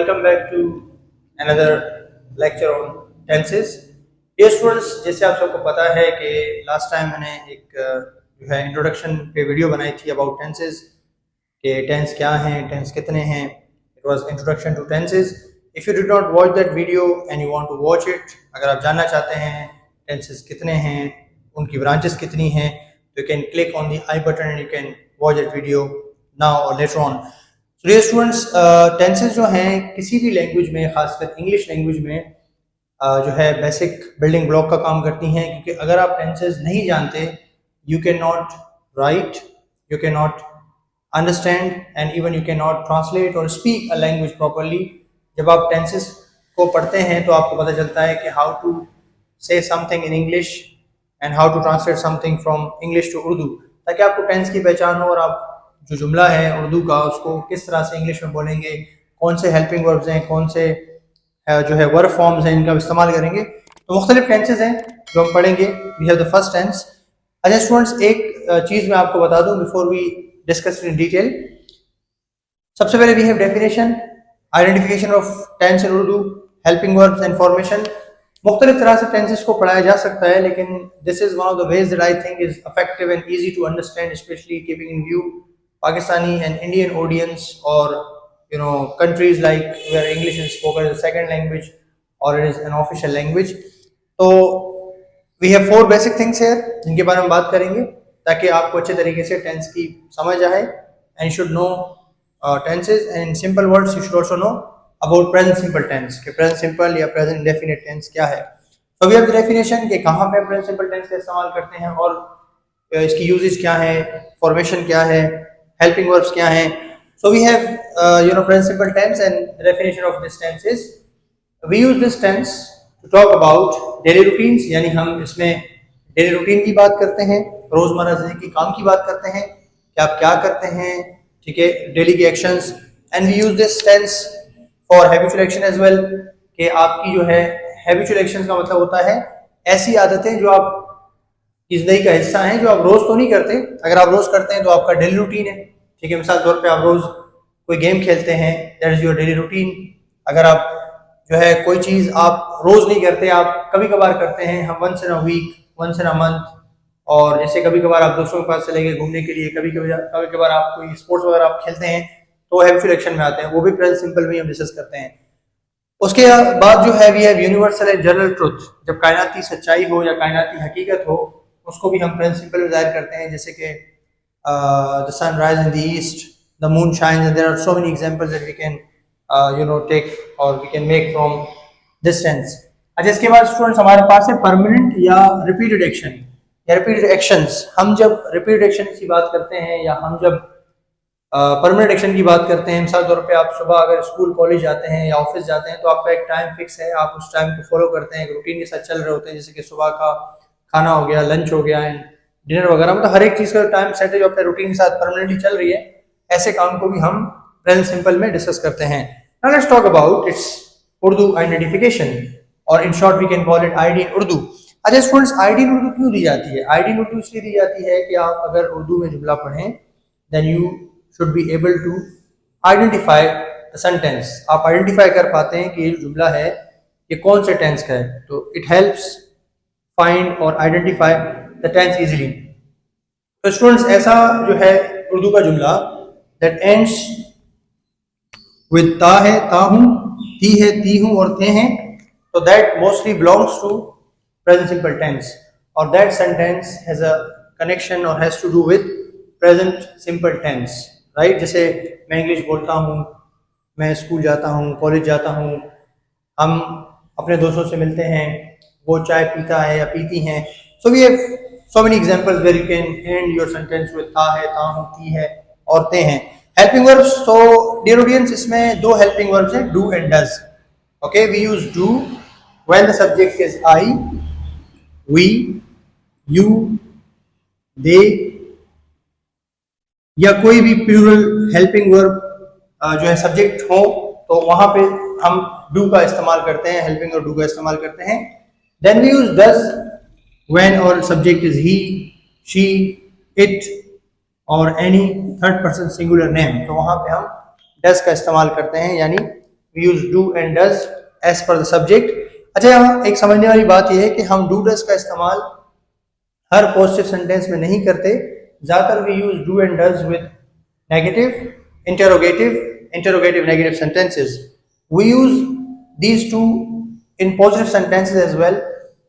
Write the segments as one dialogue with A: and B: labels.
A: Welcome back to another lecture on tenses. Dear students, जैसे आप सबको पता है कि लास्ट टाइम मैंने एक जो है इंट्रोडक्शन पे वीडियो बनाई थी अबाउट टेंसेस कि टेंस क्या हैं, टेंस कितने हैं. It was introduction to tenses. If you did not watch that video and you want to watch it, अगर आप जानना चाहते हैं टेंसेस कितने हैं, उनकी ब्रांचेस कितनी हैं, तो you can click on the I button and you can watch that video now और लेटर ऑन. तो डियर स्टूडेंट्स, टेंसेस जो हैं किसी भी लैंग्वेज में, खासकर इंग्लिश लैंग्वेज में जो है बेसिक बिल्डिंग ब्लॉक का काम करती हैं, क्योंकि अगर आप टेंसेस नहीं जानते you can not right, you can not understand and even you can not translate और स्पीक अ लैंग्वेज प्रॉपरली. जब आप टेंसेस को पढ़ते हैं तो आपको पता चलता है कि how to say something in English and how to translate something from English to Urdu, ताकि आपको टेंस की पहचान हो और आप जो जुमला है उर्दू का उसको किस तरह से इंग्लिश में बोलेंगे, कौन से हेल्पिंग वर्ब्स हैं, कौन से जो है वर्ब फॉर्म्स हैं, इनका इस्तेमाल करेंगे. तो मुख्तलिफ टेंसेज हैं जो हम पढ़ेंगे. We have the first tense. अच्छा स्टूडेंट्स, एक चीज़ मैं आपको बता दूं before we discuss in detail. सबसे पहले we have definition, identification of tense in Urdu, helping verbs and formation. मुख्तलिफ तरह से टेंसेस को पढ़ाया जा सकता है, लेकिन this is one of the ways that I think is effective and easy to understand, specially keeping in view Pakistani and Indian audience, or countries like where English is spoken as a second language or it is an official language. So we have 4 basic things here जिनके बारे में बात करेंगे ताकि आपको अच्छे तरीके से टेंस की समझ आए. And you should know tenses, and in simple words you should also know about present simple tense कि present simple या present indefinite tense क्या है. So we have the definition कि कहाँ पे present simple tense का इस्तेमाल करते हैं और इसकी यूजेज क्या है, फॉर्मेशन क्या है, helping verbs क्या हैं. So we have present simple tense, and the definition of this tense is we use this tense to talk about daily routines, यानी हम इसमें डेली रूटीन की बात करते हैं, रोजमर्रा जिंदगी के काम की बात करते हैं कि आप क्या करते हैं, ठीक है, डेली की actions. And we use this tense for habitual action as well कि आपकी जो है हैबिचुअल एक्शन का मतलब होता है ऐसी आदतें जो आप जिंदगी का हिस्सा हैं, जो आप रोज तो नहीं करते. अगर आप रोज करते हैं तो आपका डेली रूटीन है, ठीक है. मिसाल तौर पे आप रोज कोई गेम खेलते हैं, that is your daily routine. अगर आप जो है कोई चीज आप रोज नहीं करते, आप कभी कभार करते हैं, हम once in a week, once in a month, और जैसे कभी कभार आप दोस्तों के पास चले गए घूमने के लिए, कभी कभार आप कोई स्पोर्ट्स वगैरह आप खेलते हैं, तो हैबिचुअल एक्शन में आते हैं, वो भी प्रेजेंट सिंपल में हम डिस्कस करते हैं. उसके बाद जो है we have universal and general truth. जब कायनाती सच्चाई हो या कायनाती हकीकत हो, उसको भी हम प्रेजेंट सिंपल में जाहिर करते हैं, जैसे कि the sun rises in the east, the moon shines, and there are so many examples that we can take or we can make from this tense. अच्छा, इसके बाद स्टूडेंट्स हमारे पास है परमानेंट या रिपीटेड एक्शन या रिपीटेड एक्शंस. हम जब repeated action की बात करते हैं या हम जब परमानेंट एक्शन की बात करते हैं, मिसाल तौर पे आप सुबह अगर स्कूल कॉलेज जाते हैं या ऑफिस जाते हैं तो आपका एक टाइम फिक्स है, आप उस टाइम को फॉलो करते हैं, एक रूटीन के साथ चल रहे होते हैं, जैसे कि सुबह का खाना हो गया, लंच हो गया, डिनर वगैरह, मतलब हर एक चीज का टाइम सेट है जो अपने रूटीन के साथ परमानेंटली चल रही है. ऐसे काम को भी हम प्रेजेंट सिंपल में डिस्कस करते हैं. Now let's talk about its Urdu identification, और in short we can call it ID in Urdu. अच्छा स्टूडेंट्स, आईडी इन उर्दू क्यों दी जाती है? आईडी इन उर्दू इसलिए दी जाती है कि आप अगर उर्दू में जुमला पढ़ें then you should be able to identify the sentence. आप आइडेंटिफाई कर पाते हैं कि ये जुमला है ये कौन से टेंस का है. तो इट हेल्प्स फाइंड और आइडेंटिफाई द टेंस इजीली. तो स्टूडेंट्स, ऐसा जो है उर्दू का जुमला दैट एंड्स विद ता है, ता हूं, ती है, ती हूं, और थे हैं, तो that mostly belongs to present simple tense, और that sentence has a connection और has to do with present simple tense, right. जैसे मैं इंग्लिश बोलता हूं, मैं स्कूल जाता हूं, कॉलेज जाता हूं, हम अपने दोस्तों से मिलते हैं, वो चाय पीता है या पीती हैं. So we have so many examples where you can end your sentence with ता है, ता हूं, ती है, और ते हैं. helping verbs, तो dear audience, इसमें 2 helping verbs हैं, do and does. okay, we use do when the subject is I, we, you, they, या कोई भी प्लूरल हेल्पिंग वर्ब जो है सब्जेक्ट हो, तो वहां पे हम do का इस्तेमाल करते हैं, हेल्पिंग और do का इस्तेमाल करते हैं. then we use does when our subject is he, she, it or any third person singular name, तो वहां पे हम does का इस्तेमाल करते हैं, यानी we use do and does as per the subject. अच्छा, यहाँ एक समझने वाली बात यह है कि हम do does का इस्तेमाल हर पॉजिटिव सेंटेंस में नहीं करते. ज़्यादातर we use do and does with negative, interrogative negative sentences. We use these two in positive sentences as well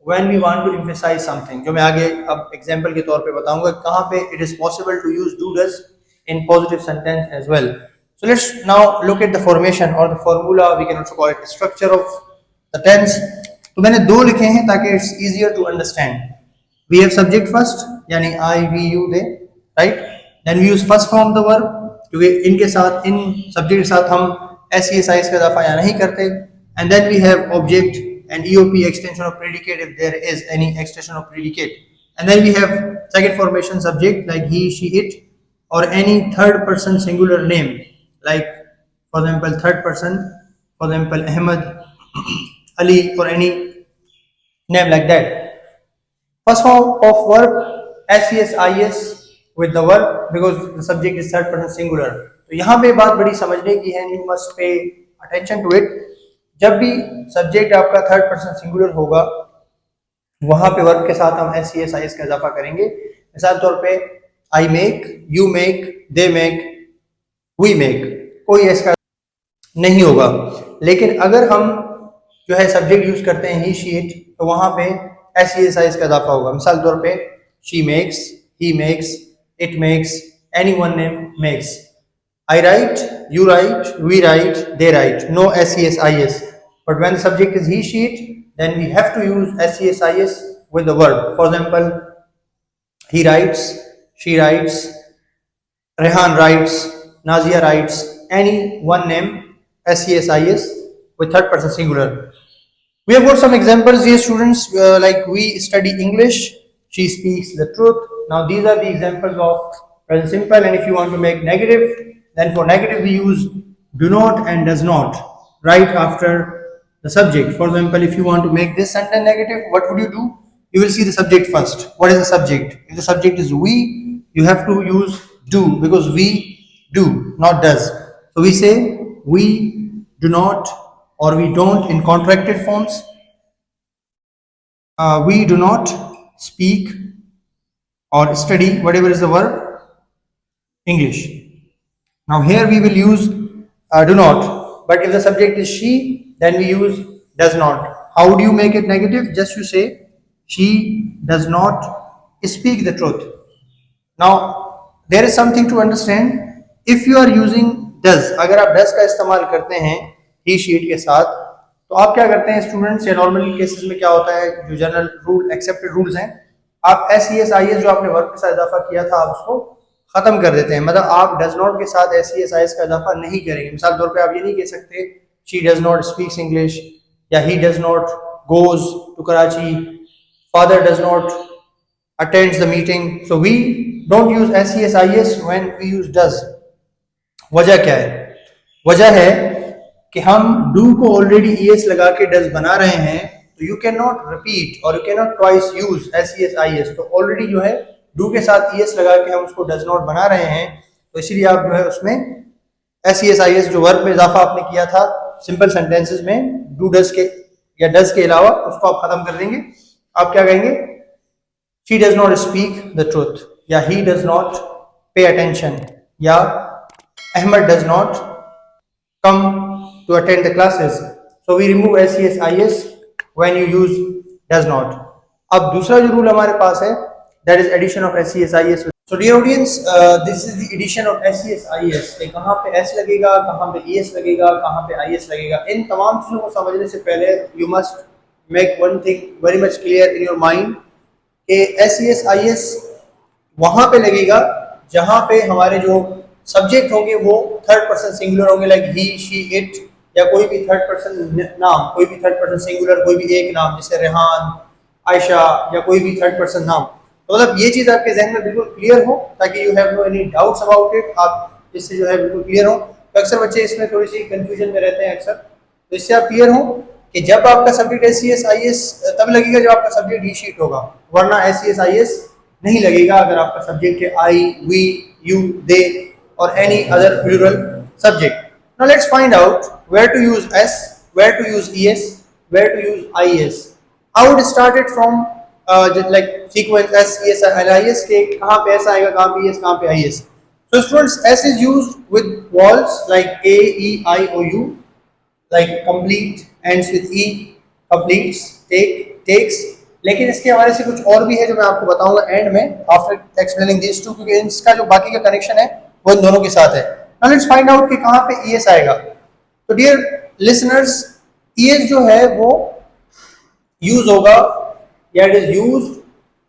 A: when we want to emphasize something. जो मैं आगे अब एग्जाम्पल के तौर पे बताऊंगा कहाँ पे it is possible to use do does in positive sentence as well. So let's now look at the formation or the formula. We can also call it structure of the tense. तो मैंने दो लिखे हैं ताकि it's easier to understand. We have subject first, यानी I, we, you, they, right? Then we use first form the verb, क्योंकि इनके साथ इन subject के साथ हम s, es, is का इजाफा या नहीं करते. And then we have object and EOP, extension of predicate if there is any extension of predicate. And then we have second formation subject like he, she, it, or any third person singular name, like for example third person, for example Ahmed, Ali, or any name like that. First form of verb SES IS with the verb because the subject is third person singular. तो यहाँ पे बात बड़ी समझने की है, you must pay attention to it. जब भी सब्जेक्ट आपका थर्ड पर्सन सिंगुलर होगा वहां पे वर्ब के साथ हम SES IS का इजाफा करेंगे. मिसाल तौर पे I make, you make, they make, we make, कोई इसका नहीं होगा. लेकिन अगर हम जो है सब्जेक्ट यूज करते हैं he, she, it, तो वहां पे SES IS का इजाफा होगा. मिसाल तौर पे she makes, he makes, it makes, anyone name makes. I write, you write, we write, they write. No SES IS. But when the subject is he, she, it, then we have to use SES IS with the verb. For example, he writes, she writes, Rehan writes, Nazia writes, any one name SES IS with third person singular. We have got some examples here, students, like we study English, she speaks the truth. Now these are the examples of present simple, and if you want to make negative, then for negative we use do not and does not right after the subject. For example, if you want to make this sentence negative, what would you do? You will see the subject first. What is the subject? If the subject is we, you have to use do because we do, not does. So we say we do not or we don't in contracted forms. We do not speak or study, whatever is the verb, English. Now here we will use do not, but if the subject is she, then we use does not. How do you make it negative? Just you say she does not speak the truth. Now there is something to understand. If you are using does, अगर आप does का इस्तेमाल करते हैं he, she, it के साथ, तो आप क्या करते हैं स्टूडेंट्स, या नॉर्मली केसेस में क्या होता है, जो जनरल रूल एक्सेप्टेड रूल्स हैं, आप SES IS जो आपने वर्ब के साथ इजाफा किया था आप उसको खत्म कर देते हैं. मतलब आप डज नॉट के साथ SES IS का इजाफा नहीं करेंगे. मिसाल तौर पे आप ये नहीं कह सकते she does not speaks English या he does not goes to Karachi, father does not attends the meeting. So we don't use SES IS when we use does. वजह क्या है? वजह है कि हम डू को ऑलरेडी ES लगा के डज बना रहे हैं, तो यू कैन नॉट रिपीट और you can not twice use SES IS. तो ऑलरेडी जो है डू के साथ ES लगा के हम उसको डज नॉट बना रहे हैं, तो इसीलिए आप जो है उसमें SES IS जो वर्ब में इजाफा आपने किया था सिंपल सेंटेंसेस में डू डज के या डज के अलावा, उसको आप खत्म कर देंगे. आप क्या कहेंगे? She does not speak the truth, या he does not pay attention, या Ahmed does not come to attend the classes. So we remove SES IS when you use does not. अब दूसरा जो रूल हमारे पास है, that is addition of SES IS. So dear audience, this is the addition of SES IS. कहाँ पे S लगेगा, कहाँ पे ES लगेगा, कहाँ पे IS लगेगा. इन तमाम चीज़ों को समझने से पहले you must make one thing very much clear in your mind कि SES IS वहाँ पे लगेगा जहाँ पे हमारे जो सब्जेक्ट होंगे वो थर्ड पर्सन सिंगुलर होंगे, लाइक ही, शी, इट, या कोई भी थर्ड पर्सन नाम, कोई भी थर्ड पर्सन सिंगुलर, कोई भी एक नाम जैसे रेहान, आयशा, या कोई भी थर्ड पर्सन नाम. तो मतलब ये चीज़ आपके जहन में बिल्कुल क्लियर हो ताकि you have no any doubts about it, आप इससे जो है बिल्कुल क्लियर हो. तो अक्सर बच्चे इसमें थोड़ी सी कंफ्यूजन में रहते हैं अक्सर, तो इससे आप क्लियर हो कि जब आपका सब्जेक्ट SES IS तब लगेगा जब आपका सब्जेक्ट ही शीट होगा, वरना SES IS नहीं लगेगा अगर आपका सब्जेक्ट है I, we, you, they or any other plural subject. Now let's find out where to use S, where to use ES, where to use IES. How it started from like sequence S, ES and IS के कहाँ पे S आएगा, कहाँ पे ES, कहाँ पे IS. So students, S is used with vowels like A, E, I, O, U, like complete, ends with E, completes, take, takes. लेकिन इसके हवाले से कुछ और भी है जो मैं आपको बताऊंगा एंड में आफ्टर एक्सप्लेनिंग दिस टू, क्योंकि इसका जो बाकी का कनेक्शन है वो इन दोनों के साथ है. नाउ लेट्स फाइंड आउट कि कहाँ पे ES आएगा. तो डियर लिसनर्स, ES जो है वो यूज होगा या it is used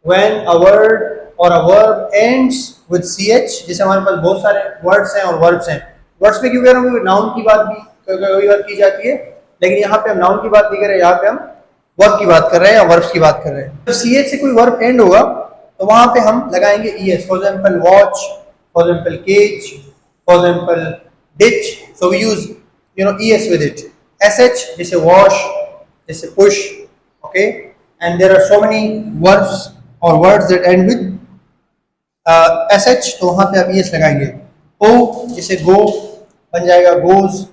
A: when a word और a verb ends with CH. जैसे हमारे पास बहुत सारे वर्ड्स हैं और वर्ब्स हैं. वर्ड्स में क्यों कह रहा हूँ, नाउन की बात भी कई बार की जाती है, लेकिन यहाँ पे हम नाउन की बात नहीं कर रहे, यहाँ पे हम वर्ब की बात कर रहे हैं या वर्ब्स की बात कर रहे हैं. जब CH से कोई वर्ब एंड होगा तो वहां पे हम लगाएंगे ES. For example watch, for example cage, for example ditch, so we use ES with it. SH जैसे वॉश, जैसे push, okay. And there are so many verbs और words that end with SH, तो वहां पे आप ES लगाएंगे. O जैसे गो बन जाएगा गोज,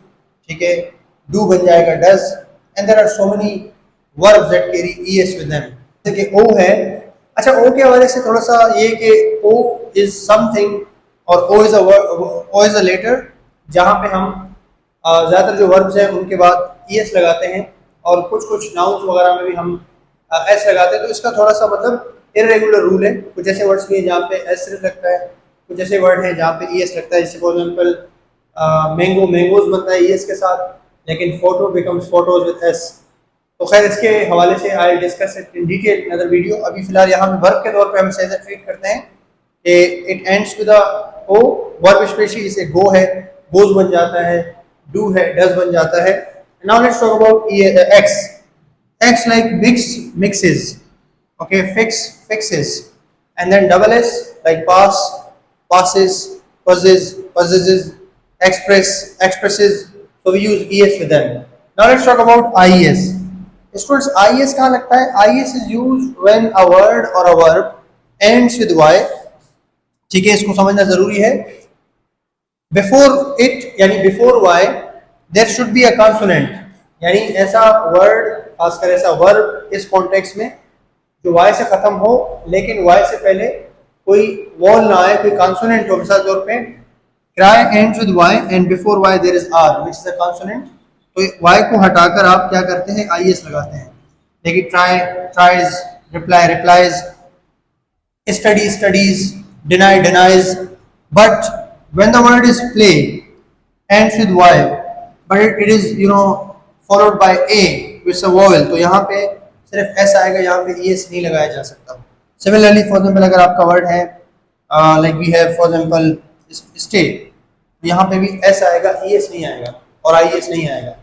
A: ठीक है. डू बन जाएगा does. And there are so many verbs that carry ES with them. जैसे कि O है. अच्छा, O के हवाले से थोड़ा सा ये कि O is something और O is a letter जहाँ पे हम ज़्यादातर जो verbs हैं उनके बाद ES लगाते हैं और कुछ nouns वगैरह में भी हम S लगाते हैं. तो इसका थोड़ा सा मतलब irregular रूल है. कुछ ऐसे वर्ड्स भी हैं जहाँ पे S सिर्फ लगता है, कुछ ऐसे वर्ड हैं जहाँ पे ES लगता है. जैसे फॉर एग्जाम्पल मैंगो, मैंगोज बनता है ES के साथ, लेकिन photo becomes photos with S. तो खैर इसके हवाले से I discuss it in detail in other video. अभी फिलहाल यहाँ पे वर्ब के तौर पे हम ऐसे ट्रीट करते हैं कि it ends with O. Verb specially जैसे गो है, गोज बन जाता है. डू है, डज बन जाता है. Now let's talk about X. X like mix, mixes, okay. Fix, fixes. And then double S like pass, passes, possesses, possesses, express, expresses. So we use ES with them. Now let's talk about IES. Students, IES कहाँ लगता है? IES is used when a word or a verb ends with Y. ठीक है, इसको समझना जरूरी है. Before it यानी before Y there should be a consonant. यानी ऐसा word, खासकर ऐसा verb इस context में जो Y से खत्म हो लेकिन Y से पहले कोई वॉल ना आए, कोई consonant हो. मिसाल तौर पे cry ends with Y and before Y there is R which is a consonant. तो Y को हटाकर आप क्या करते हैं? IES लगाते हैं. देखिए, try, tries, reply, replies, study, studies, deny, denies. But when the word is play ends with Y but it is followed by A which is a vowel, तो यहाँ पे सिर्फ S आएगा, यहाँ पे ES नहीं लगाया जा सकता. Similarly, for example, अगर आपका वर्ड है like we have for example stay, तो यहाँ पे भी S आएगा, ES नहीं आएगा और IES नहीं आएगा.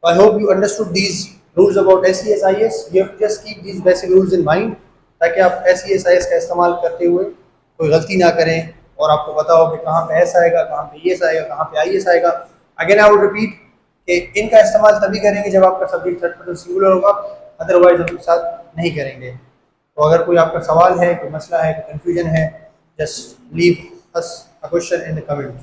A: So I hope you understood these rules about SES, IES. You have to just keep these basic rules in mind ताकि आप SES, IES का इस्तेमाल करते हुए कोई गलती ना करें और आपको पता हो कि कहाँ पे S आएगा, कहाँ पे ES आएगा, कहाँ पे IES आएगा. Again I would repeat कि इनका इस्तेमाल तभी करेंगे जब आपका सब्जेक्ट थर्ड पर्सन सिंगुलर होगा, अदरवाइज हम साथ नहीं करेंगे. तो अगर कोई आपका सवाल है, कोई मसला है, कोई कंफ्यूजन है, just leave us a question in the comment.